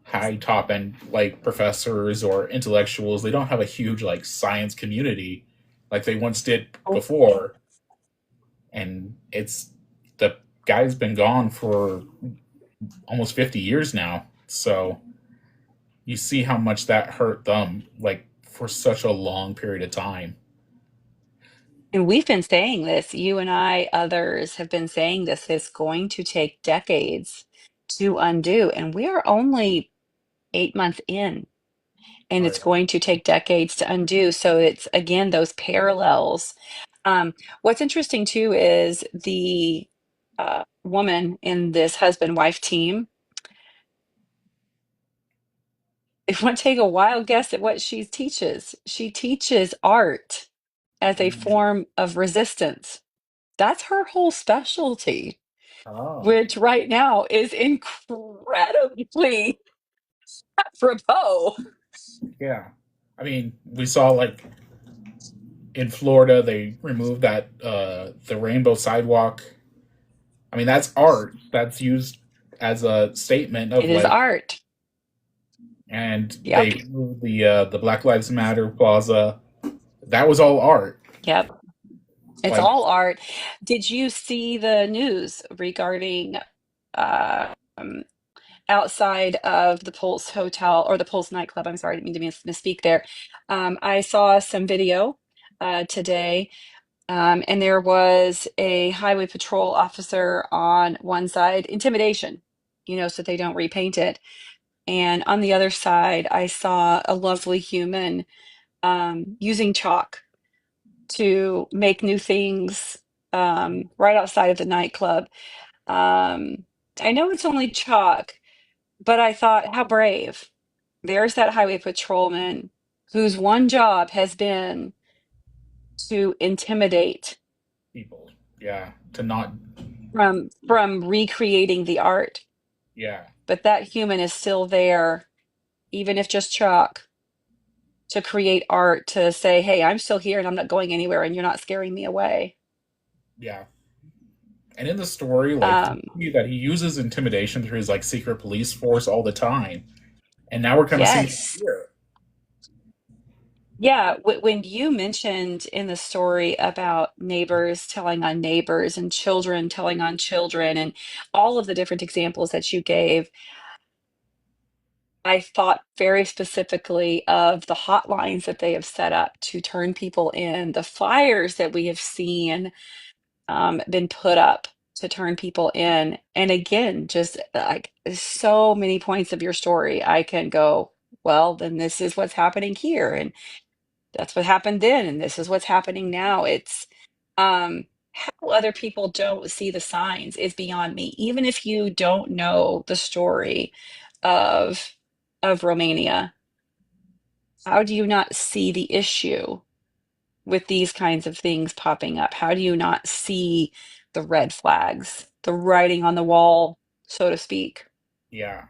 high top end like professors or intellectuals. They don't have a huge like science community like they once did before, and it's the guy's been gone for almost 50 years now. So you see how much that hurt them like for such a long period of time. And we've been saying this, you and I, others have been saying this, it's going to take decades to undo. And we are only 8 months in, and it's Right. going to take decades to undo. So it's again those parallels. What's interesting too is the woman in this husband-wife team. If you want to take a wild guess at what she teaches art as a Mm. form of resistance. That's her whole specialty, Oh, which right now is incredibly apropos. yeah. I mean, we saw like in Florida they removed that the rainbow sidewalk. I mean, that's art that's used as a statement It of is like, art. and Yep. they moved the Black Lives Matter plaza. That was all art. Yep. It's Like, all art. Did you see the news regarding um, outside of the Pulse Hotel or the Pulse nightclub? I'm sorry, I didn't mean to misspeak there. I saw some video today, and there was a highway patrol officer on one side, intimidation, so they don't repaint it. And on the other side, I saw a lovely human using chalk to make new things right outside of the nightclub. Um, I know it's only chalk, but I thought, how brave. There's that highway patrolman whose one job has been to intimidate people, yeah, to not, from recreating the art. yeah, But that human is still there, even if just chalk, to create art, to say, hey, I'm still here and I'm not going anywhere and you're not scaring me away. yeah. And in the story, like Um, you see that he uses intimidation through his like secret police force all the time, and now we're kind of seeing it yes. here. Yeah, when you mentioned in the story about neighbors telling on neighbors and children telling on children and all of the different examples that you gave, I thought very specifically of the hotlines that they have set up to turn people in, the flyers that we have seen been put up to turn people in. And again, just like so many points of your story, I can go, well, then this is what's happening here. And that's what happened then, and this is what's happening now. It's how other people don't see the signs is beyond me. Even if you don't know the story of Romania, how do you not see the issue with these kinds of things popping up? How do you not see the red flags, the writing on the wall, so to speak? Yeah,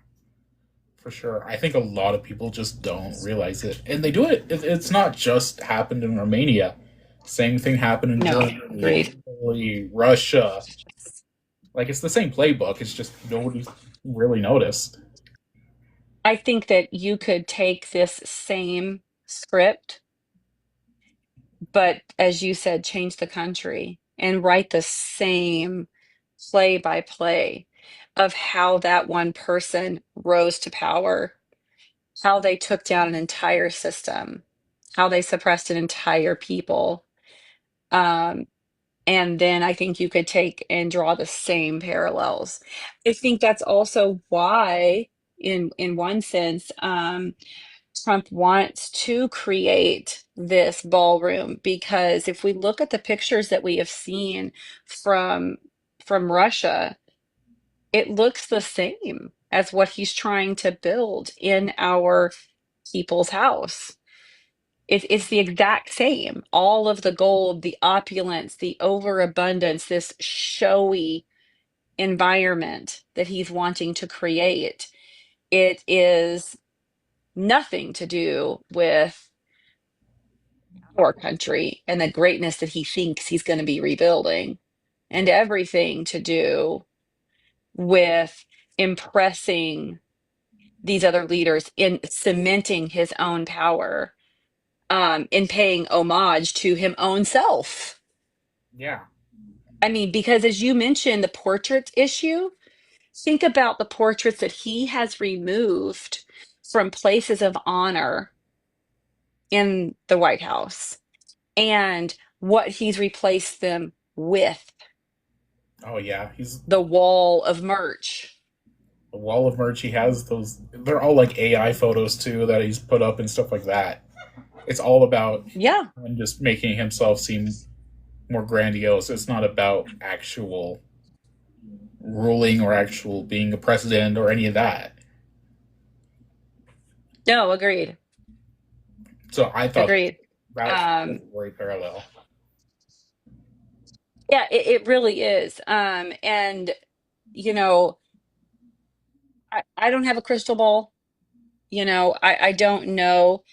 for sure. I think a lot of people just don't realize it, and they do it. It's not just happened in Romania. Same thing happened in No, Germany, agreed. Italy, Russia. Like it's the same playbook. It's just nobody's really noticed. I think that you could take this same script, but as you said, change the country and write the same play by play of how that one person rose to power, how they took down an entire system, how they suppressed an entire people. Um, and then I think you could take and draw the same parallels. I think that's also why, in one sense, Trump wants to create this ballroom, because if we look at the pictures that we have seen from Russia, it looks the same as what he's trying to build in our people's house. It's the exact same. All of the gold, the opulence, the overabundance, this showy environment that he's wanting to create. It is. nothing to do with our country and the greatness that he thinks he's going to be rebuilding, and Yeah. everything to do with impressing these other leaders in cementing his own power, in paying homage to him own self. Yeah. I mean, because as you mentioned, the portrait issue, think about the portraits that he has removed from places of honor in the White House and what he's replaced them with, Oh yeah. He's the wall of merch. the wall of merch. He has those. They're all like AI photos too that he's put up and stuff like that. It's all about Yeah. him just making himself seem more grandiose. It's not about actual ruling or actual being a president or any of that. No, agreed. So I thought Agreed. that was Um, a great parallel. yeah, it really is. And you know, I don't have a crystal ball. I don't know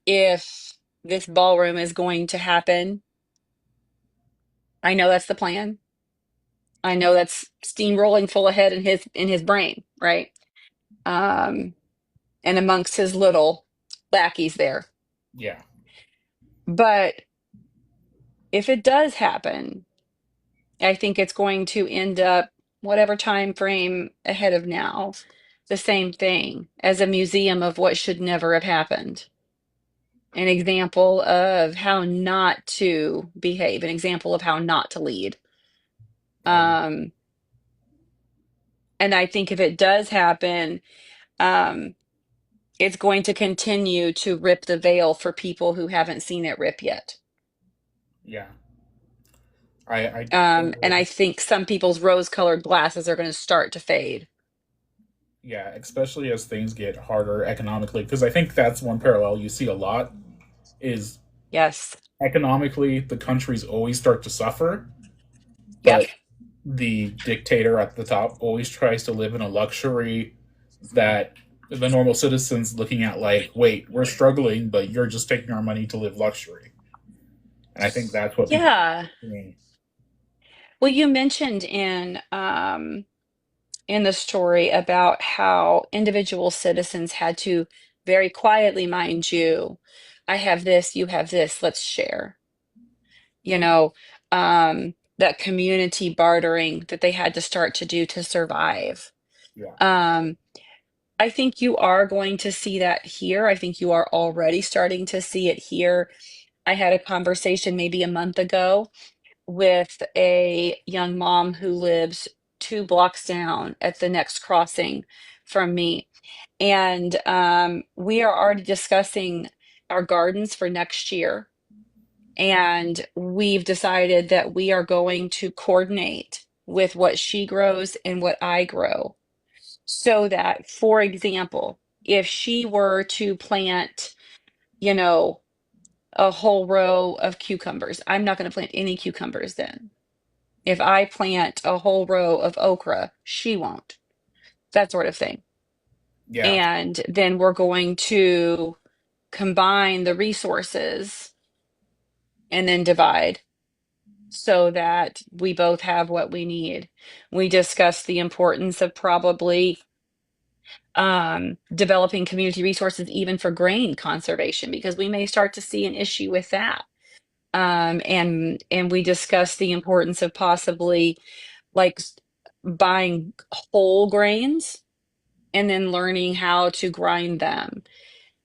if this ballroom is going to happen. I know that's the plan. I know that's steamrolling full ahead in his brain, right? Um, and amongst his little lackeys there. Yeah, But if it does happen, I think it's going to end up whatever time frame ahead of now, the same thing as a museum of what should never have happened. An example of how not to behave, an example of how not to lead. oh yeah, Um, and I think if it does happen, um, it's going to continue to rip the veil for people who haven't seen it rip yet. yeah. I And I think some people's rose-colored glasses are going to start to fade. yeah, especially as things get harder economically, because I think that's one parallel you see a lot is Yes. economically the countries always start to suffer, Yep. but the dictator at the top always tries to live in a luxury that the normal citizens looking at like, wait, we're struggling, but you're just taking our money to live luxury. And I think that's what people Yeah. are doing. Well, you mentioned in the story about how individual citizens had to very quietly, mind you, I have this, you have this, let's share. You know, that community bartering that they had to start to do to survive. Yeah, Um, I think you are going to see that here. I think you are already starting to see it here. I had a conversation maybe a month ago with a young mom who lives 2 blocks down at the next crossing from me. And we are already discussing our gardens for next year. And we've decided that we are going to coordinate with what she grows and what I grow. So that, for example, if she were to plant, you know, a whole row of cucumbers, I'm not going to plant any cucumbers then. If I plant a whole row of okra, she won't. That sort of thing. yeah, And then we're going to combine the resources and then divide so that we both have what we need. We discussed the importance of probably developing community resources even for grain conservation because we may start to see an issue with that. And we discussed the importance of possibly like buying whole grains and then learning how to grind them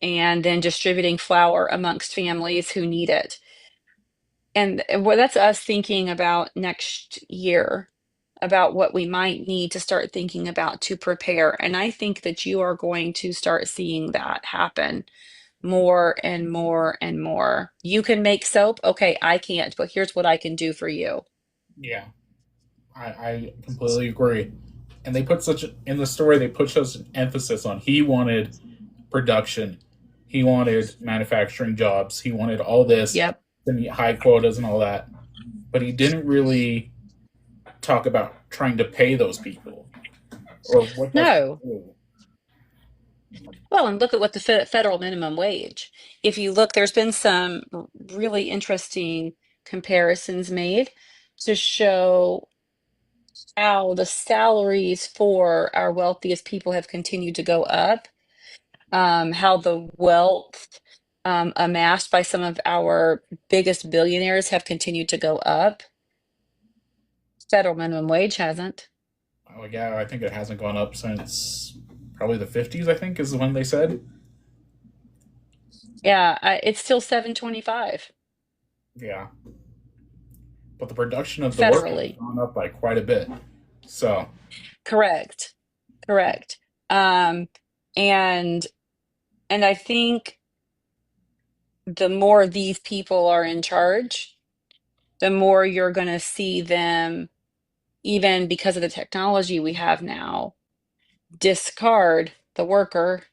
and then distributing flour amongst families who need it. And well, that's us thinking about next year, about what we might need to start thinking about to prepare. And I think that you are going to start seeing that happen more and more and more. You can make soap. Okay, I can't, but here's what I can do for you. yeah. I completely agree. And they put such in the story. They put such an emphasis on he wanted production, he wanted manufacturing jobs, he wanted all this Yep. to meet high quotas and all that. But he didn't really talk about trying to pay those people or what that's No. going to do. Well, and look at what the federal minimum wage. If you look, there's been some really interesting comparisons made to show how the salaries for our wealthiest people have continued to go up, how the wealth amassed by some of our biggest billionaires have continued to go up. Federal minimum wage hasn't. Oh yeah, I think it hasn't gone up since probably the 50s. I think is when they said. Yeah, it's still 725 Yeah, but the production of the work has federally. gone up by quite a bit. So Correct. Correct. Um, and and I think the more these people are in charge, the more you're going to see them, even because of the technology we have now, discard the worker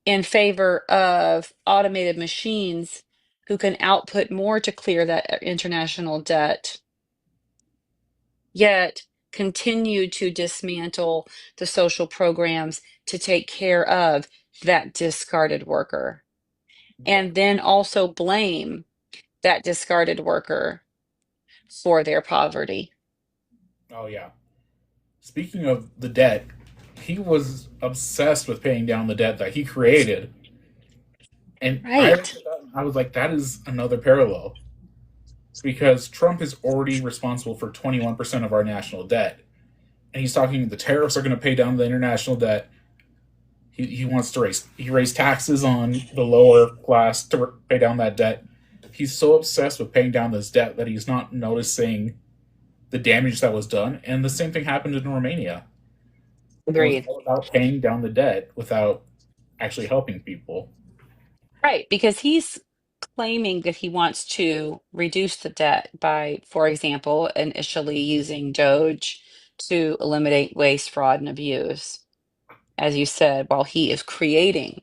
in favor of automated machines who can output more to clear that international debt, yet continue to dismantle the social programs to take care of that discarded worker. yeah, And then also blame that discarded worker for their poverty. oh yeah. Speaking of the debt, he was obsessed with paying down the debt that he created, and I looked Right. at that and I was like, that is another parallel because Trump is already responsible for 21% of our national debt, and he's talking the tariffs are going to pay down the international debt. He wants to raise taxes on the lower class to pay down that debt. He's so obsessed with paying down this debt that he's not noticing the damage that was done. And the same thing happened in Romania. It was Agreed. all about paying down the debt without actually helping people. Right. Because he's claiming that he wants to reduce the debt by, for example, initially using Doge to eliminate waste, fraud, and abuse, as you said, while he is creating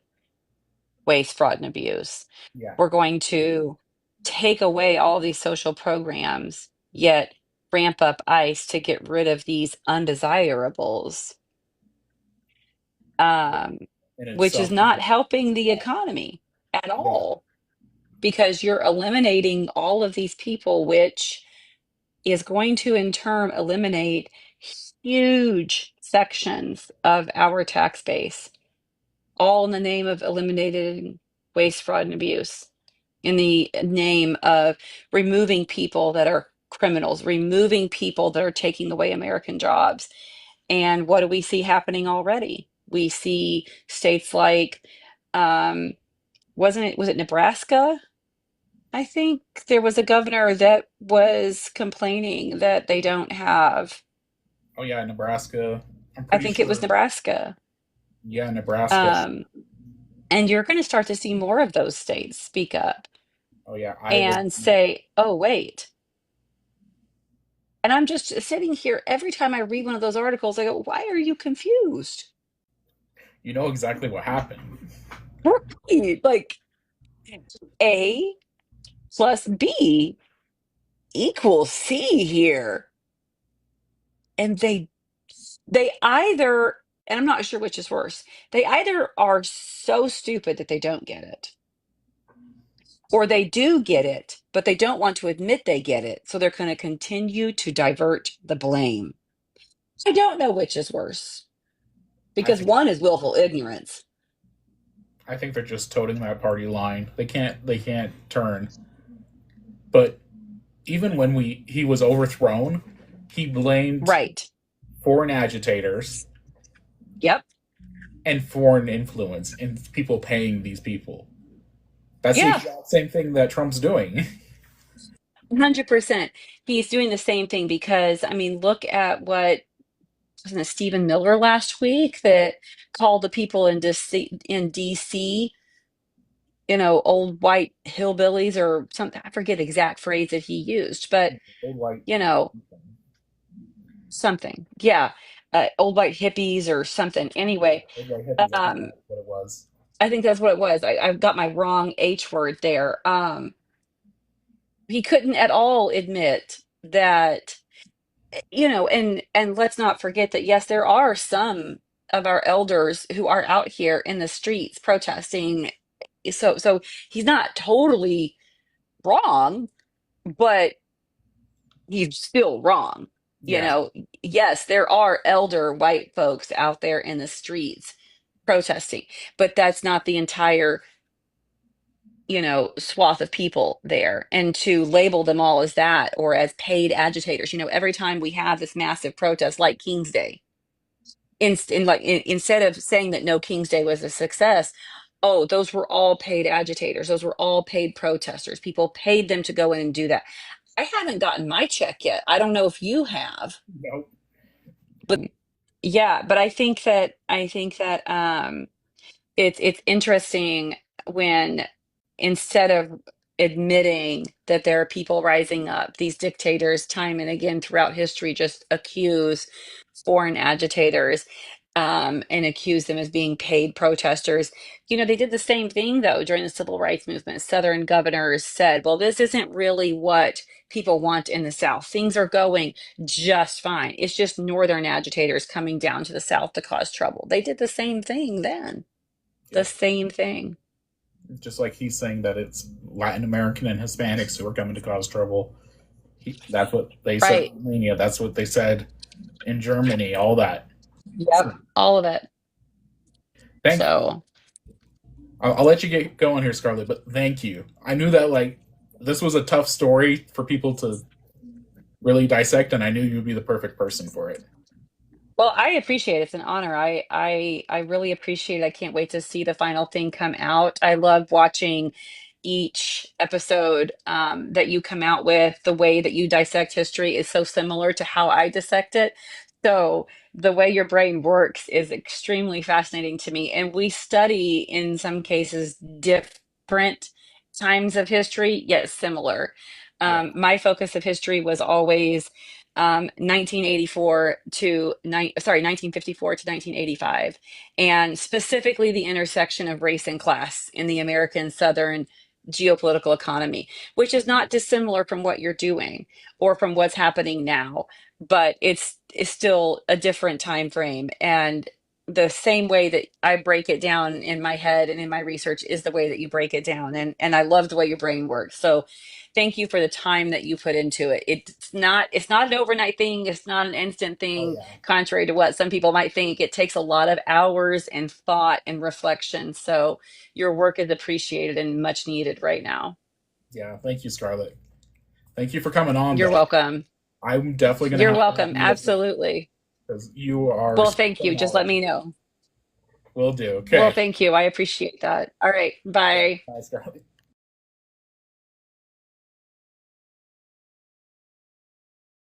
waste, fraud, and abuse. Yeah. We're going to take away all these social programs, yet ramp up ICE to get rid of these undesirables, um, In which is itself. not helping the economy at Yeah. all because you're eliminating all of these people, which is going to in turn eliminate huge sections of our tax base, all in the name of eliminating waste, fraud, and abuse, in the name of removing people that are criminals, removing people that are taking away American jobs. And what do we see happening already? We see states like, um, was it Nebraska? I think there was a governor that was complaining that they don't have, Oh yeah, Nebraska. I'm I pretty think it was sure. Nebraska. Yeah, Nebraska. Um, and you're going to start to see more of those states speak up Oh yeah, Iowa. and say, oh, wait. And I'm just sitting here every time I read one of those articles, I go, why are you confused? You know exactly what happened. Right. Like A plus B equals C here. And they either, and I'm not sure which is worse, they either are so stupid that they don't get it, or they do get it, but they don't want to admit they get it. So they're going to continue to divert the blame. I don't know which is worse I because think one is willful ignorance. I think they're just toting that party line. They can't turn. But even when we he was overthrown, he blamed Right. foreign agitators Yep. and foreign influence and people paying these people. That's the Yeah. exact same thing that Trump's doing. 100%. He's doing the same thing because, I mean, look at what, wasn't it Stephen Miller last week that called the people in DC, old white hillbillies or something. I forget the exact phrase that he used, but, Old white, you know, something. Yeah. Old white hippies or something. Anyway, old white hippies. I think um, that's what it was. I think that's what it was. I've got my wrong H word there. He couldn't at all admit that, and let's not forget that yes, there are some. of our elders who are out here in the streets protesting. So he's not totally wrong, but he's still wrong. You Yeah, know, yes, there are elder white folks out there in the streets protesting, but that's not the entire, swath of people there. And to label them all as that or as paid agitators, every time we have this massive protest like King's Day, instead of saying that no, King's Day was a success, oh, those were all paid agitators, those were all paid protesters, people paid them to go in and do that. I haven't gotten my check yet. I don't know if you have, nope. but yeah, but I think that it's interesting when, instead of admitting that there are people rising up, these dictators time and again throughout history just accuse foreign agitators, and accuse them as being paid protesters. They did the same thing though during the civil rights movement. Southern governors said, well, this isn't really what people want in the South. Things are going just fine. It's just Northern agitators coming down to the South to cause trouble. They did the same thing then. The Yeah, same thing. just like he's saying that it's Latin American and Hispanics who are coming to cause trouble. That's what they said Right. in Romania. That's what they said in Germany. All that. Yep. So, All of it. thank. So, I'll let you get going here, Scarlett. But thank you. I knew that this was a tough story for people to really dissect, and I knew you'd be the perfect person for it. well, I appreciate it. It's an honor. I really appreciate it. I can't wait to see the final thing come out. I love watching each episode that you come out with. The way that you dissect history is so similar to how I dissect it. So the way your brain works is extremely fascinating to me. And we study, in some cases, different times of history, yet similar. Yeah, My focus of history was always 1984 to 1954 to 1985, and specifically the intersection of race and class in the American Southern geopolitical economy, which is not dissimilar from what you're doing or from what's happening now, but it's still a different time frame. And the same way that I break it down in my head and in my research is the way that you break it down. And I love the way your brain works. So thank you for the time that you put into it. It's not an overnight thing. It's not an instant oh thing, yeah, contrary to what some people might think. It takes a lot of hours and thought and reflection. So your work is appreciated and much needed right now. yeah. Thank you, Scarlett. Thank you for coming on, You're though. welcome. I'm definitely going to You're have to have welcome. you again Absolutely. because you are Well, so thank you. Just let knowledgeable. me know. Will do. Well, Okay. thank you. I appreciate that. All right. Yeah. Bye. Bye, Scarlett.